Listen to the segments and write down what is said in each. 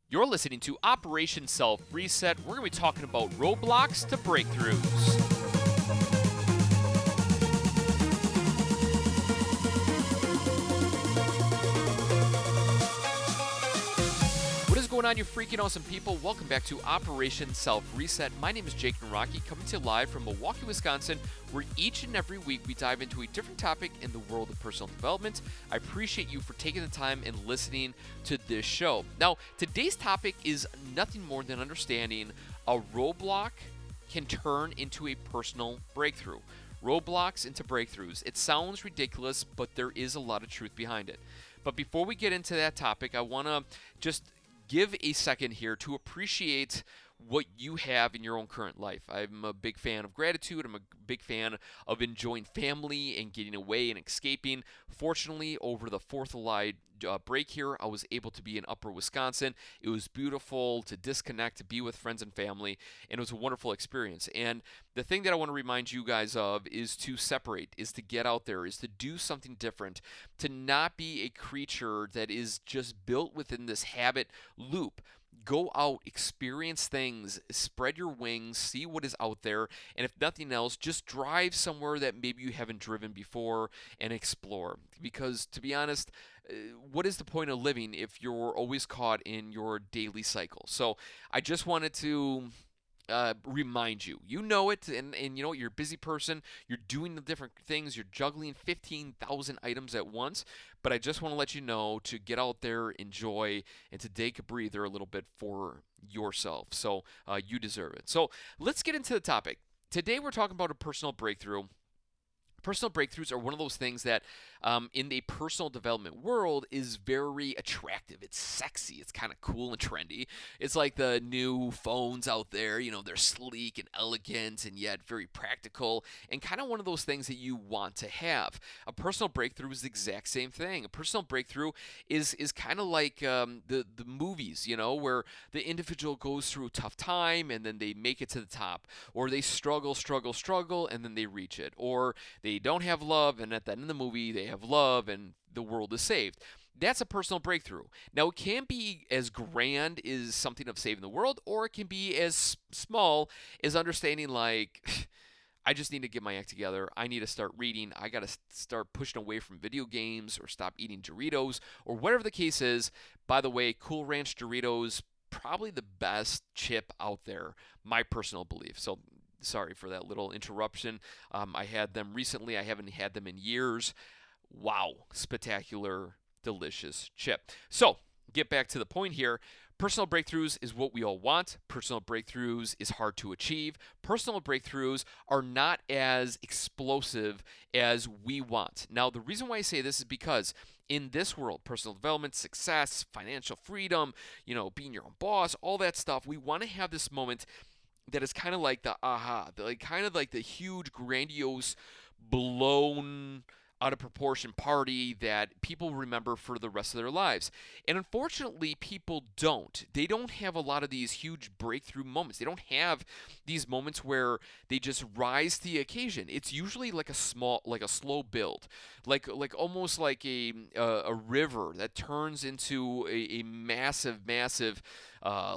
You're listening to Operation Self Reset. We're going to be talking about roadblocks to breakthroughs. What is going on, you freaking awesome people? Welcome back to Operation Self Reset. My name is Jake Naraki, coming to you live from Milwaukee, Wisconsin, where each and every week we dive into a different topic in the world of personal development. I appreciate you for taking the time and listening to this show. Now, today's topic is nothing more than understanding a roadblock can turn into a personal breakthrough. Roadblocks into breakthroughs. It sounds ridiculous, but there is a lot of truth behind it. But before we get into that topic, I want to just give a second here to appreciate what you have in your own current life. I'm a big fan of gratitude. I'm a big fan of enjoying family and getting away and escaping. Fortunately, over the 4th of July break here, I was able to be in Upper Wisconsin. It was beautiful to disconnect, to be with friends and family, and it was a wonderful experience. And the thing that I want to remind you guys of is to separate, is to get out there, is to do something different, to not be a creature that is just built within this habit loop. Go out, experience things, spread your wings, see what is out there, and if nothing else, just drive somewhere that maybe you haven't driven before and explore. Because to be honest, what is the point of living if you're always caught in your daily cycle? So I just wanted to remind you. You know it, and you know you're a busy person. You're doing the different things. You're juggling 15,000 items at once. But I just want to let you know to get out there, enjoy, and to take a breather a little bit for yourself. So you deserve it. So let's get into the topic. Today we're talking about a personal breakthrough. Personal breakthroughs are one of those things that in the personal development world is very attractive. It's sexy. It's kind of cool and trendy. It's like the new phones out there. You know, they're sleek and elegant and yet very practical and kind of one of those things that you want to have. A personal breakthrough is the exact same thing. A personal breakthrough is kind of like the movies, you know, where the individual goes through a tough time and then they make it to the top, or they struggle, and then they reach it, or they don't have love, and at the end of the movie, they have love, and the world is saved. That's a personal breakthrough. Now, it can be as grand as something of saving the world, or it can be as small as understanding, like, I just need to get my act together. I need to start reading. I got to start pushing away from video games or stop eating Doritos or whatever the case is. By the way, Cool Ranch Doritos, probably the best chip out there, my personal belief. So sorry for that little interruption. I had them recently. I haven't had them in years. Wow, spectacular, delicious chip. So, get back to the point here. Personal breakthroughs is what we all want. Personal breakthroughs is hard to achieve. Personal breakthroughs are not as explosive as we want. Now, the reason why I say this is because in this world, personal development, success, financial freedom, you know, being your own boss, all that stuff, we want to have this moment that is kind of like the aha, like kind of like the huge, grandiose, blown out of proportion party that people remember for the rest of their lives. And unfortunately, people don't. They don't have a lot of these huge breakthrough moments. They don't have these moments where they just rise to the occasion. It's usually like a slow build, like almost like a river that turns into a massive, massive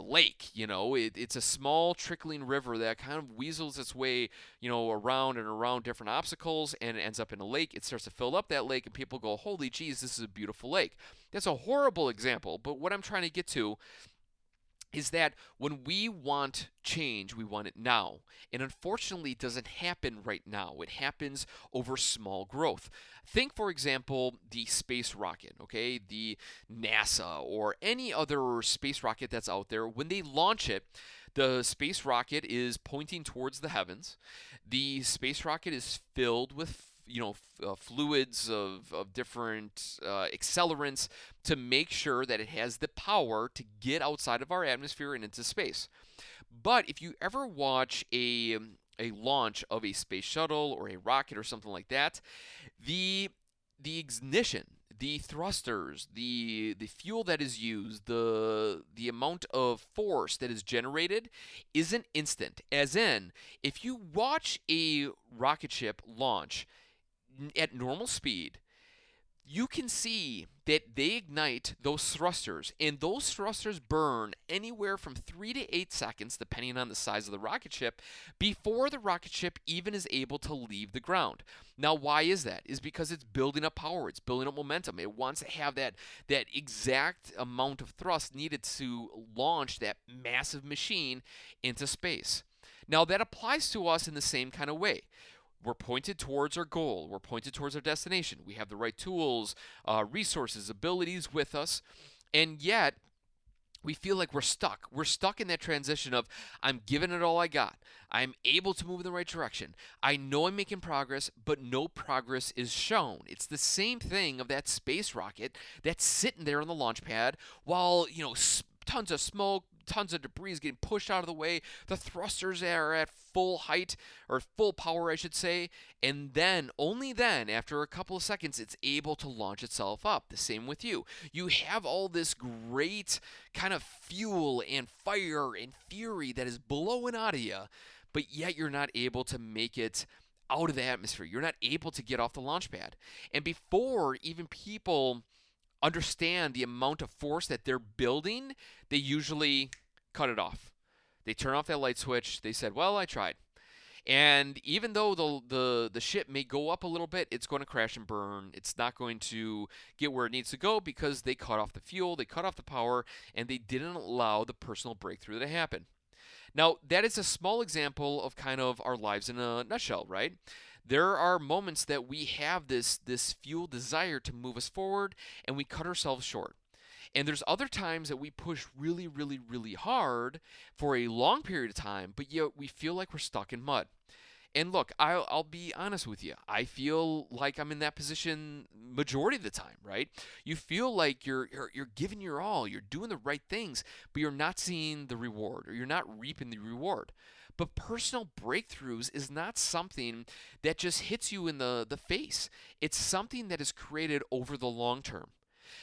lake. You know, it's a small trickling river that kind of weasels its way, you know, around and around different obstacles, and it ends up in a lake. It starts to fill up that lake, and people go, "Holy geez, this is a beautiful lake." That's a horrible example, but what I'm trying to get to is that when we want change, we want it now. And unfortunately, it doesn't happen right now. It happens over small growth. Think, for example, the space rocket, okay? The NASA or any other space rocket that's out there. When they launch it, the space rocket is pointing towards the heavens. The space rocket is filled with fluids of different accelerants to make sure that it has the power to get outside of our atmosphere and into space. But if you ever watch a launch of a space shuttle or a rocket or something like that, the ignition, the thrusters, the fuel that is used, the amount of force that is generated isn't instant. As in, if you watch a rocket ship launch at normal speed, you can see that they ignite those thrusters, and those thrusters burn anywhere from 3 to 8 seconds, depending on the size of the rocket ship, before the rocket ship even is able to leave the ground. Now, why is that? Is because it's building up power, it's building up momentum. It wants to have that exact amount of thrust needed to launch that massive machine into space. Now, that applies to us in the same kind of way. We're pointed towards our goal. We're pointed towards our destination. We have the right tools, resources, abilities with us, and yet we feel like we're stuck. We're stuck in that transition of I'm giving it all I got. I'm able to move in the right direction. I know I'm making progress, but no progress is shown. It's the same thing of that space rocket that's sitting there on the launch pad while, tons of smoke, tons of debris is getting pushed out of the way. The thrusters are at full height, or full power, I should say. And then, only then, after a couple of seconds, it's able to launch itself up. The same with you. You have all this great kind of fuel and fire and fury that is blowing out of you, but yet you're not able to make it out of the atmosphere. You're not able to get off the launch pad. And before even people understand the amount of force that they're building, they usually cut it off. They turn off that light switch. They said, well, I tried. And even though the ship may go up a little bit, it's going to crash and burn. It's not going to get where it needs to go because they cut off the fuel, they cut off the power, and they didn't allow the personal breakthrough to happen. Now, that is a small example of kind of our lives in a nutshell, right? There are moments that we have this fuel desire to move us forward, and we cut ourselves short. And there's other times that we push really, really, really hard for a long period of time, but yet we feel like we're stuck in mud. And look, I'll be honest with you. I feel like I'm in that position majority of the time, right? You feel like you're giving your all, you're doing the right things, but you're not seeing the reward, or you're not reaping the reward. But personal breakthroughs is not something that just hits you in the face. It's something that is created over the long term.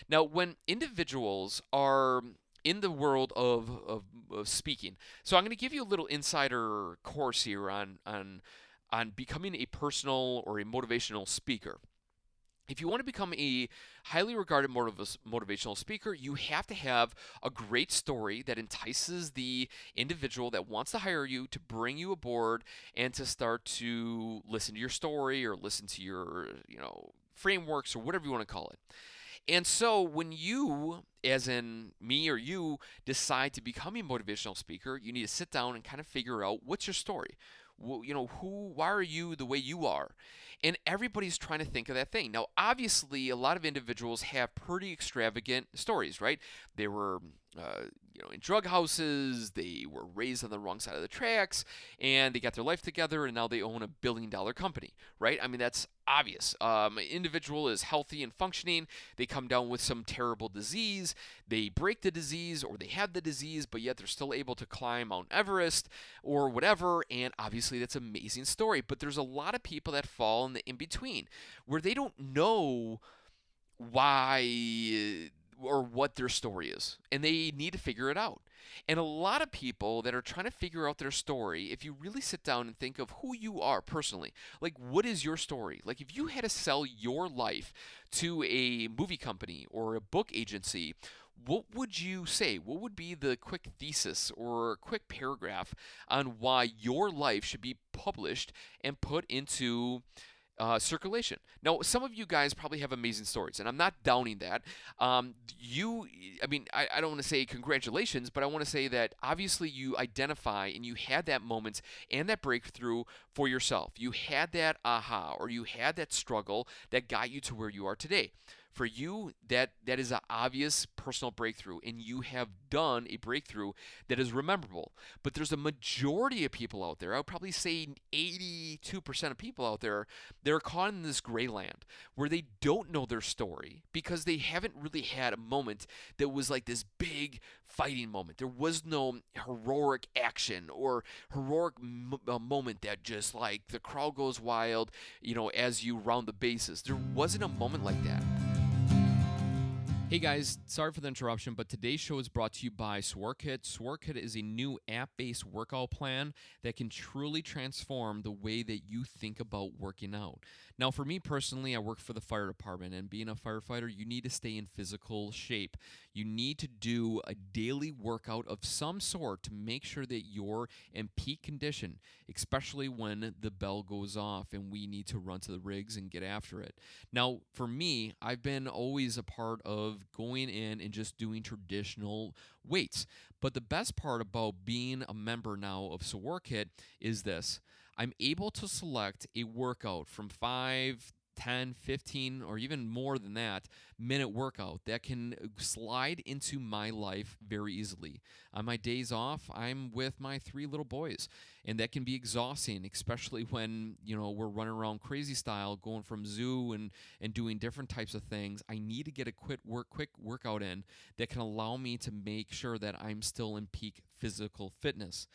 Now, when individuals are in the world of speaking, so I'm going to give you a little insider course here on becoming a personal or a motivational speaker. If you want to become a highly regarded motivational speaker, you have to have a great story that entices the individual that wants to hire you to bring you aboard and to start to listen to your story or listen to your, frameworks or whatever you want to call it. And so when you, as in me or you, decide to become a motivational speaker, you need to sit down and kind of figure out what's your story. Why are you the way you are? And everybody's trying to think of that thing. Now, obviously, a lot of individuals have pretty extravagant stories, right? They were, in drug houses, they were raised on the wrong side of the tracks, and they got their life together, and now they own a billion-dollar company, right? I mean, that's obvious. An individual is healthy and functioning. They come down with some terrible disease. They break the disease, or they have the disease, but yet they're still able to climb Mount Everest or whatever. And obviously, that's an amazing story. But there's a lot of people that fall in the in-between where they don't know why or what their story is, and they need to figure it out. And a lot of people that are trying to figure out their story, if you really sit down and think of who you are personally, like what is your story? Like if you had to sell your life to a movie company or a book agency, what would you say? What would be the quick thesis or quick paragraph on why your life should be published and put into circulation? Now, some of you guys probably have amazing stories, and I'm not downing that. I don't want to say congratulations, but I want to say that obviously you identify and you had that moment and that breakthrough for yourself. You had that aha, or you had that struggle that got you to where you are today. For you, that is an obvious personal breakthrough, and you have done a breakthrough that is rememberable. But there's a majority of people out there, I would probably say 82% of people out there, that are caught in this gray land where they don't know their story because they haven't really had a moment that was like this big fighting moment. There was no heroic action or heroic moment that just like the crowd goes wild, as you round the bases. There wasn't a moment like that. Hey guys, sorry for the interruption, but today's show is brought to you by Sworkit. Sworkit is a new app-based workout plan that can truly transform the way that you think about working out. Now, for me personally, I work for the fire department, and being a firefighter, you need to stay in physical shape. You need to do a daily workout of some sort to make sure that you're in peak condition, especially when the bell goes off and we need to run to the rigs and get after it. Now, for me, I've been always a part of going in and just doing traditional weights. But the best part about being a member now of Sworkit is this. I'm able to select a workout from 5, 10, 15, or even more than that minute workout that can slide into my life very easily. On my days off, I'm with my 3 little boys, and that can be exhausting, especially when, we're running around crazy style, going from zoo and doing different types of things. I need to get a quick workout in that can allow me to make sure that I'm still in peak physical fitness.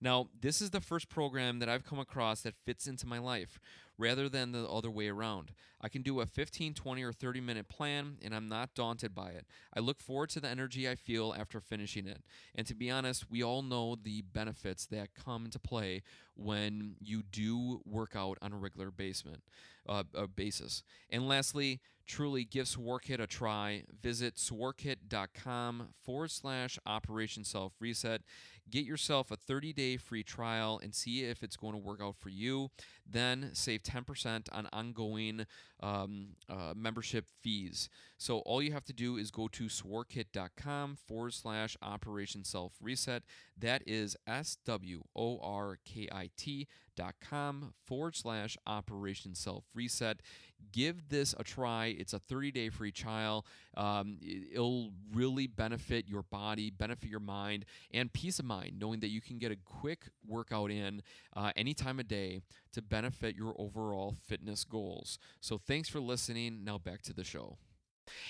Now, this is the first program that I've come across that fits into my life rather than the other way around. I can do a 15, 20, or 30-minute plan, and I'm not daunted by it. I look forward to the energy I feel after finishing it. And to be honest, we all know the benefits that come into play when you do work out on a regular basis. And lastly, truly give Sworkit a try. Visit sworkit.com/Operation Self Reset. Get yourself a 30-day free trial and see if it's going to work out for you. Then save 10% on ongoing membership fees. So all you have to do is go to sworkit.com/Operation Self Reset. That is SWORKIT.com/Operation Self Reset. Give this a try. It's a 30-day free trial. It'll really benefit your body, benefit your mind, and peace of mind, knowing that you can get a quick workout in any time of day to benefit your overall fitness goals. So thanks for listening. Now back to the show.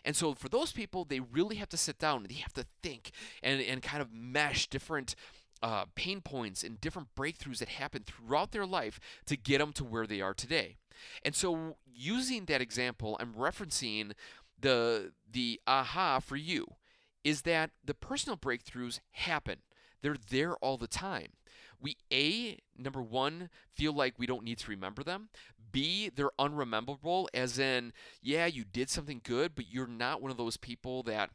And so for those people, they really have to sit down and they have to think and kind of mesh different pain points and different breakthroughs that happen throughout their life to get them to where they are today. And so using that example, I'm referencing the aha for you is that the personal breakthroughs happen. They're there all the time. We number one, feel like we don't need to remember them. B, they're unrememberable, as in, yeah, you did something good, but you're not one of those people that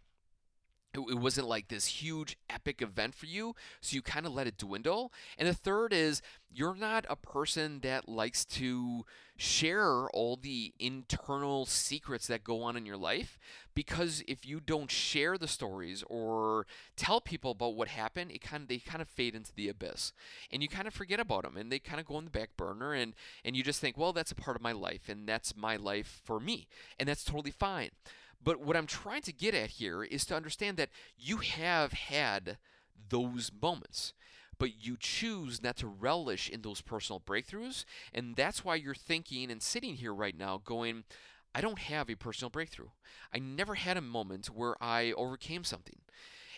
it wasn't like this huge epic event for you, so you kind of let it dwindle. And the third is you're not a person that likes to share all the internal secrets that go on in your life, because if you don't share the stories or tell people about what happened, they kind of fade into the abyss, and you kind of forget about them, and they kind of go on the back burner, and you just think, well, that's a part of my life, and that's my life for me, and that's totally fine. But what I'm trying to get at here is to understand that you have had those moments, but you choose not to relish in those personal breakthroughs. And that's why you're thinking and sitting here right now going, I don't have a personal breakthrough. I never had a moment where I overcame something.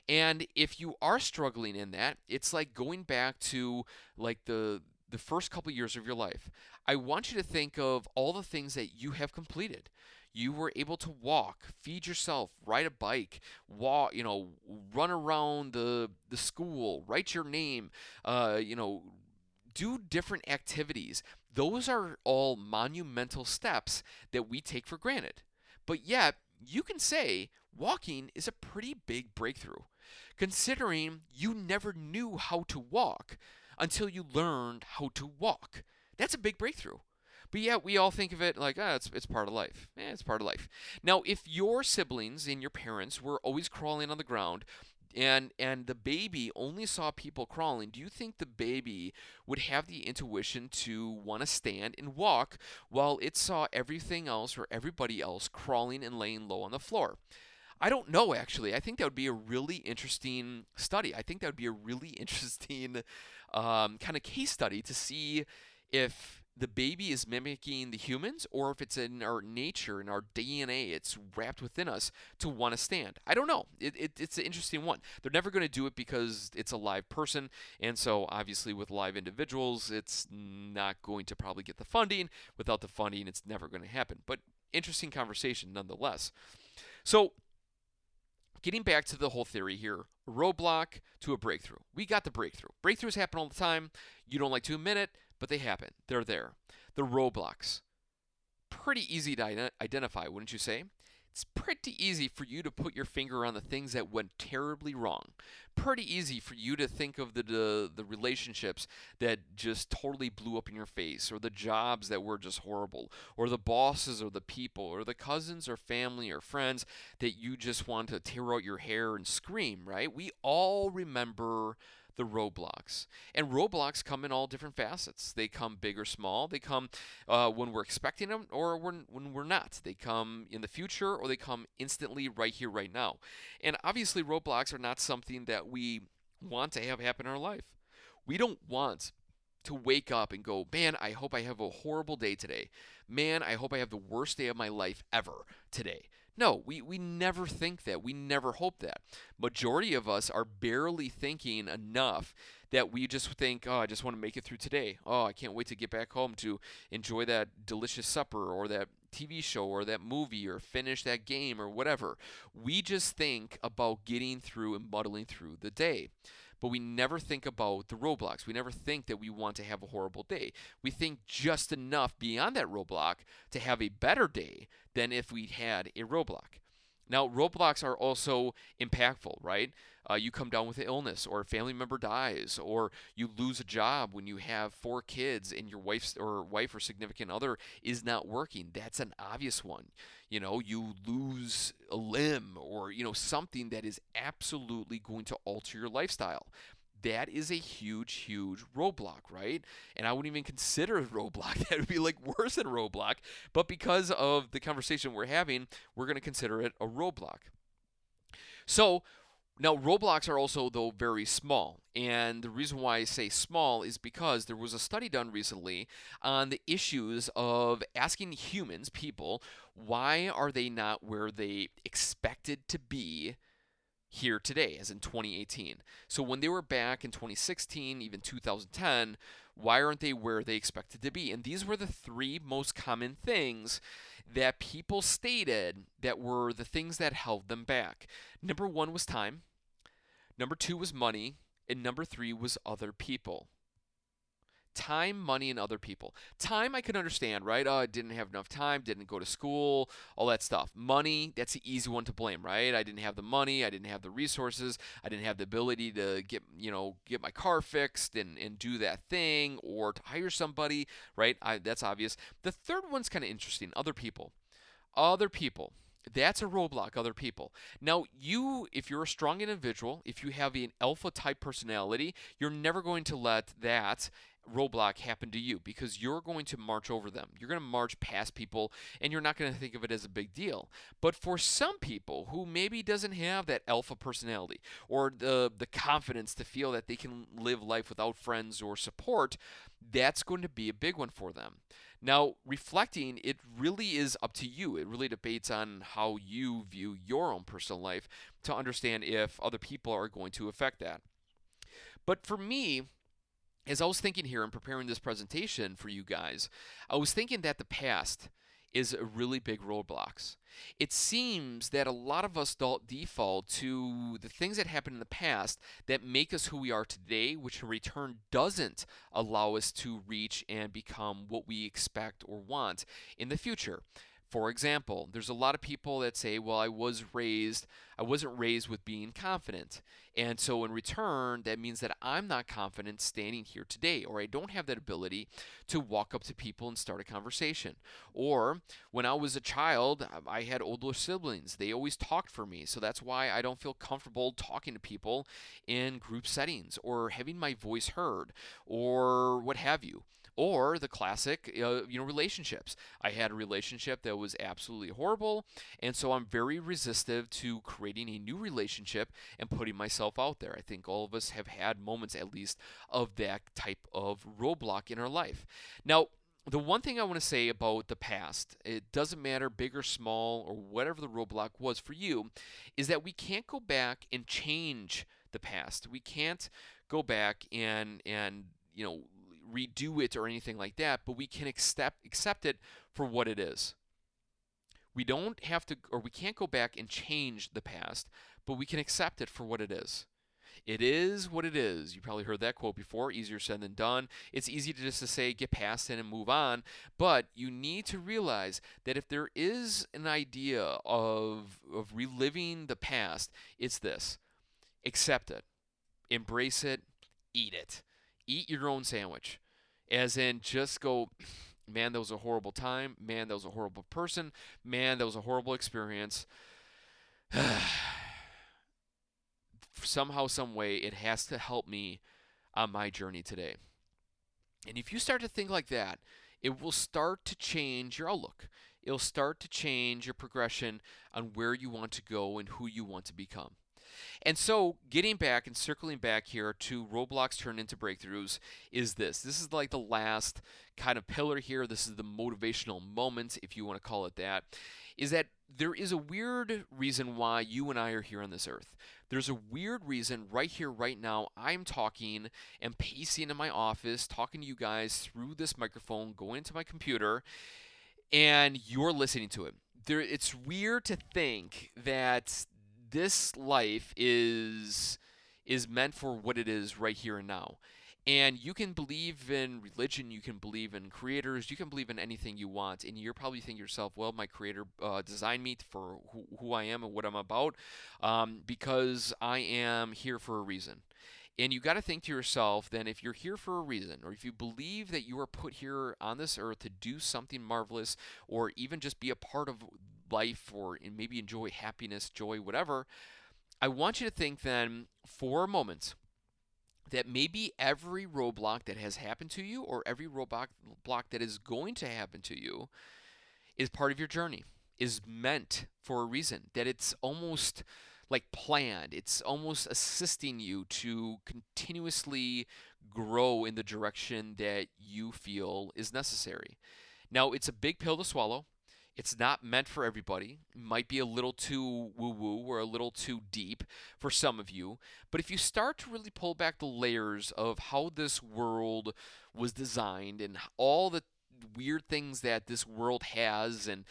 And if you are struggling in that, it's like going back to like the first couple years of your life. I want you to think of all the things that you have completed. You were able to walk, feed yourself, ride a bike, walk, run around the school, write your name, do different activities. Those are all monumental steps that we take for granted. But yet, you can say walking is a pretty big breakthrough, considering you never knew how to walk until you learned how to walk. That's a big breakthrough. But yeah, we all think of it like, it's part of life. It's part of life. Now, if your siblings and your parents were always crawling on the ground, and the baby only saw people crawling, do you think the baby would have the intuition to want to stand and walk while it saw everything else or everybody else crawling and laying low on the floor? I don't know, actually. I think that would be a really interesting study. I think that would be a really interesting kind of case study to see if the baby is mimicking the humans or if it's in our nature, in our DNA, it's wrapped within us to want to stand. I don't know. It's an interesting one. They're never going to do it because it's a live person, and so obviously with live individuals, it's not going to probably get the funding. Without the funding, it's never going to happen. But interesting conversation nonetheless. So getting back to the whole theory here, a roadblock to a breakthrough. We got the breakthrough. Breakthroughs happen all the time. You don't like to admit it, but they happen. They're there. The roadblocks. Pretty easy to identify, wouldn't you say? It's pretty easy for you to put your finger on the things that went terribly wrong. Pretty easy for you to think of the relationships that just totally blew up in your face, or the jobs that were just horrible, or the bosses or the people, or the cousins or family or friends that you just want to tear out your hair and scream, right? We all remember the roadblocks. And roadblocks come in all different facets. They come big or small. They come when we're expecting them or when we're not. They come in the future or they come instantly right here, right now. And obviously, roadblocks are not something that we want to have happen in our life. We don't want to wake up and go, man, I hope I have a horrible day today. Man, I hope I have the worst day of my life ever today. No, we never think that. We never hope that. Majority of us are barely thinking enough that we just think, oh, I just want to make it through today. Oh, I can't wait to get back home to enjoy that delicious supper or that TV show or that movie or finish that game or whatever. We just think about getting through and muddling through the day. But we never think about the roadblocks. We never think that we want to have a horrible day. We think just enough beyond that roadblock to have a better day than if we had a roadblock. Now, roadblocks are also impactful, right? You come down with an illness, or a family member dies, or you lose a job when you have 4 kids and your wife or significant other is not working. That's an obvious one. You lose a limb, or something that is absolutely going to alter your lifestyle. That is a huge, huge roadblock, right? And I wouldn't even consider a roadblock. That would be like worse than a roadblock. But because of the conversation we're having, we're going to consider it a roadblock. So now roadblocks are also, though, very small. And the reason why I say small is because there was a study done recently on the issues of asking humans, people, why are they not where they expected to be here today, as in 2018. So when they were back in 2016, even 2010, why aren't they where they expected to be? And these were the 3 most common things that people stated that were the things that held them back. Number 1 was time. Number 2 was money. And number 3 was other people. Time, money, and other people. Time, I can understand, right? I didn't have enough time, didn't go to school, all that stuff. Money, that's the easy one to blame, right? I didn't have the money, I didn't have the resources, I didn't have the ability to get my car fixed and do that thing, or to hire somebody, right? That's obvious. The third one's kind of interesting. Other people. Other people. That's a roadblock, other people. Now, if you're a strong individual, if you have an alpha type personality, you're never going to let that roadblock happen to you, because you're going to march over them. You're going to march past people, and you're not going to think of it as a big deal. But for some people who maybe doesn't have that alpha personality, or the confidence to feel that they can live life without friends or support, that's going to be a big one for them. Now, reflecting, it really is up to you. It really debates on how you view your own personal life to understand if other people are going to affect that. But for me, as I was thinking here and preparing this presentation for you guys, I was thinking that the past is a really big roadblocks. It seems that a lot of us default to the things that happened in the past that make us who we are today, which in return doesn't allow us to reach and become what we expect or want in the future. For example, there's a lot of people that say, well, I wasn't raised with being confident. And so in return, that means that I'm not confident standing here today, or I don't have that ability to walk up to people and start a conversation. Or when I was a child, I had older siblings. They always talked for me. So that's why I don't feel comfortable talking to people in group settings or having my voice heard or what have you. Or the classic, relationships. I had a relationship that was absolutely horrible, and so I'm very resistive to creating a new relationship and putting myself out there. I think all of us have had moments, at least, of that type of roadblock in our life. Now, the one thing I want to say about the past, it doesn't matter big or small or whatever the roadblock was for you, is that we can't go back and change the past. We can't go back and redo it or anything like that, but we can accept it for what it is. We don't have to, or we can't go back and change the past, but we can accept it for what it is. It is what it is. You probably heard that quote before. Easier said than done. It's easy to just to say get past it and move on, but you need to realize that if there is an idea of reliving the past, it's this: accept it, embrace it, eat it, eat your own sandwich. As in, just go, man, that was a horrible time. Man, that was a horrible person. Man, that was a horrible experience. Somehow, some way, it has to help me on my journey today. And if you start to think like that, it will start to change your outlook. It'll start to change your progression on where you want to go and who you want to become. And so, getting back and circling back here to roadblocks turn into breakthroughs is this. This is like the last kind of pillar here. This is the motivational moment, if you want to call it that. Is that there is a weird reason why you and I are here on this earth. There's a weird reason right here, right now, I'm talking and pacing in my office, talking to you guys through this microphone, going into my computer, and you're listening to it. It's weird to think that this life is meant for what it is right here and now. And you can believe in religion, you can believe in creators, you can believe in anything you want. And you're probably thinking to yourself, well, my creator designed me for who I am and what I'm about because I am here for a reason. And you got to think to yourself, then, if you're here for a reason, or if you believe that you are put here on this earth to do something marvelous, or even just be a part of life, or maybe enjoy happiness, joy, whatever, I want you to think then for a moment that maybe every roadblock that has happened to you, or every roadblock that is going to happen to you, is part of your journey, is meant for a reason, that it's almost like planned. It's almost assisting you to continuously grow in the direction that you feel is necessary. Now, it's a big pill to swallow. It's not meant for everybody. It might be a little too woo-woo or a little too deep for some of you. But if you start to really pull back the layers of how this world was designed and all the weird things that this world has and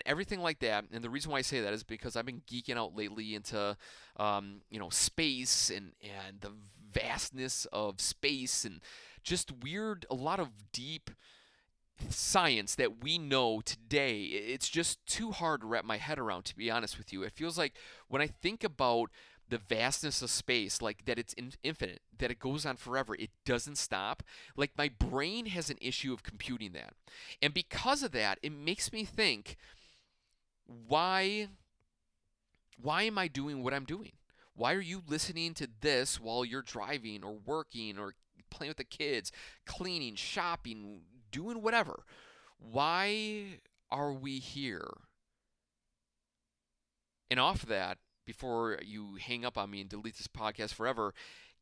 everything like that. And the reason why I say that is because I've been geeking out lately into space and the vastness of space and just weird, a lot of deep science that we know today. It's just too hard to wrap my head around, to be honest with you. It feels like when I think about the vastness of space, like that it's infinite, that it goes on forever, it doesn't stop. Like my brain has an issue of computing that. And because of that, it makes me think, why am I doing what I'm doing? Why are you listening to this while you're driving or working or playing with the kids, cleaning, shopping, doing whatever? Why are we here? And off of that, before you hang up on me and delete this podcast forever,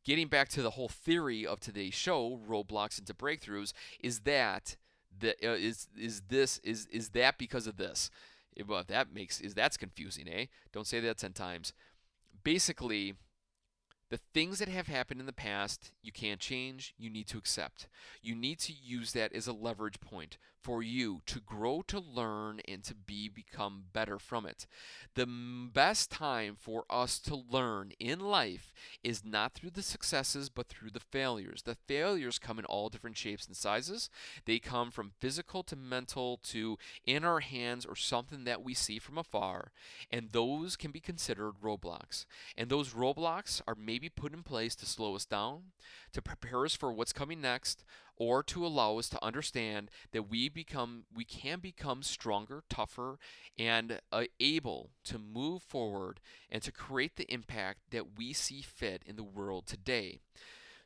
getting back to the whole theory of today's show, roadblocks into breakthroughs, is that that because of this? Well, if that's confusing, eh? Don't say that 10 times. Basically, the things that have happened in the past, you can't change, you need to accept. You need to use that as a leverage point for you to grow, to learn, and to become better from it. The best time for us to learn in life is not through the successes, but through the failures. The failures come in all different shapes and sizes. They come from physical to mental to in our hands or something that we see from afar, and those can be considered roadblocks. And those roadblocks are maybe put in place to slow us down, to prepare us for what's coming next, or to allow us to understand that we can become stronger, tougher, and able to move forward and to create the impact that we see fit in the world today.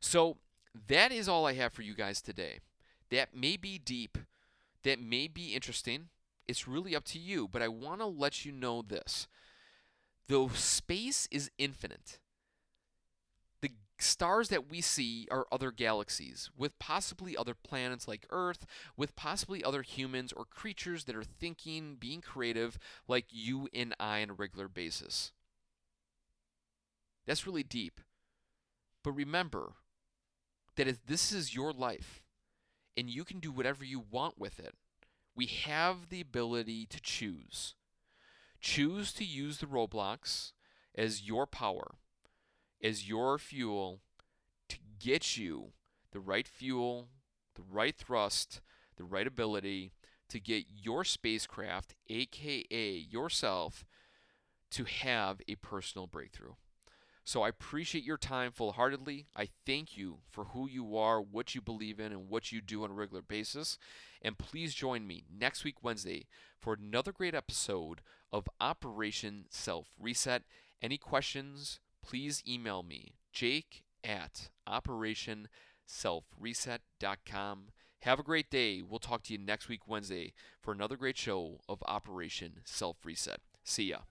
So that is all I have for you guys today. That may be deep, that may be interesting. It's really up to you, but I want to let you know this. Though space is infinite, the stars that we see are other galaxies, with possibly other planets like Earth, with possibly other humans or creatures that are thinking, being creative, like you and I on a regular basis. That's really deep. But remember that if this is your life, and you can do whatever you want with it, we have the ability to choose. Choose to use the roadblocks as your power, as your fuel to get you the right fuel, the right thrust, the right ability to get your spacecraft, aka yourself, to have a personal breakthrough. So I appreciate your time full-heartedly. I thank you for who you are, what you believe in, and what you do on a regular basis. And please join me next week, Wednesday, for another great episode of Operation Self Reset. Any questions, please email me, jake@operationselfreset.com. Have a great day. We'll talk to you next week, Wednesday, for another great show of Operation Self Reset. See ya.